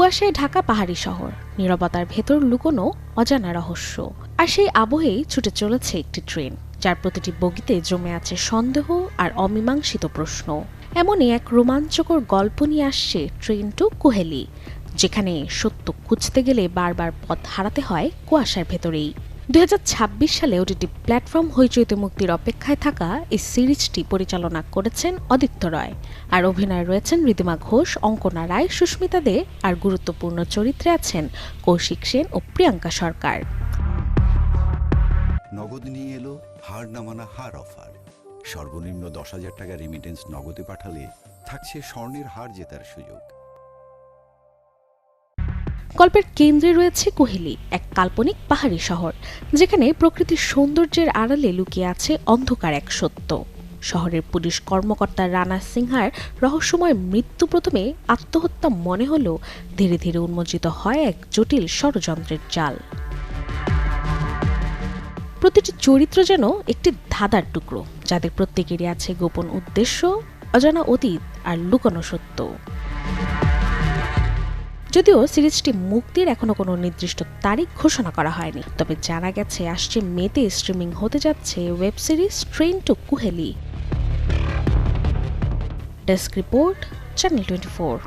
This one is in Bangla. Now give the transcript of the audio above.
কুয়াশায় ঢাকা পাহাড়ি শহর, নীরবতার ভেতর লুকোনো অজানা রহস্য। আর সেই আবহেই ছুটে চলেছে একটি ট্রেন, যার প্রতিটি বগিতে জমে আছে সন্দেহ আর অমীমাংসিত প্রশ্ন। এমনই এক রোমাঞ্চকর গল্প নিয়ে আসছে ট্রেন টু কুহেলি, যেখানে সত্য খুঁজতে গেলে বারবার পথ হারাতে হয় কুয়াশার ভেতরেই। 2026 সালে ওটিটি প্ল্যাটফর্ম হইচইতে মুক্তির অপেক্ষায় থাকা এই সিরিজটি পরিচালনা করেছেন অদিত্য রয়, আর অভিনয়ে রয়েছেন ঋদ্ধিমা ঘোষ, অঙ্কনা রায়, সুস্মিতা দে, আর গুরুত্বপূর্ণ চরিত্রে আছেন কৌশিক সেন ও প্রিয়াঙ্কা সরকার। নগদ নিয়ে এলো হার না মানা হার অফার। সর্বনিম্ন 10,000 টাকা রেমিটেন্স নগদে পাঠালে থাকছে স্বর্ণের হার জেতার সুযোগ। গল্পের কেন্দ্রে রয়েছে কুহেলি, এক কাল্পনিক পাহাড়ি শহর যেখানে প্রকৃতির সৌন্দর্যের আড়ালে লুকিয়ে আছে অন্ধকার এক সত্য। শহরের পুলিশ কর্মকর্তা রানা সিংহার রহস্যময় মৃত্যু প্রথমে আত্মহত্যা মনে হলেও ধীরে ধীরে উন্মোচিত হয় এক জটিল ষড়যন্ত্রের জাল। প্রতিটি চরিত্র যেন একটি ধাঁধার টুকরো, যাদের প্রত্যেকেরই আছে গোপন উদ্দেশ্য, অজানা অতীত আর লুকানো সত্য। যদিও সিরিজটি মুক্তির এখনো কোনো নির্দিষ্ট তারিখ ঘোষণা করা হয়নি, তবে জানা গেছে আসছে মেতে স্ট্রিমিং হতে যাচ্ছে web series train to Kuheli. Desk report, channel 24।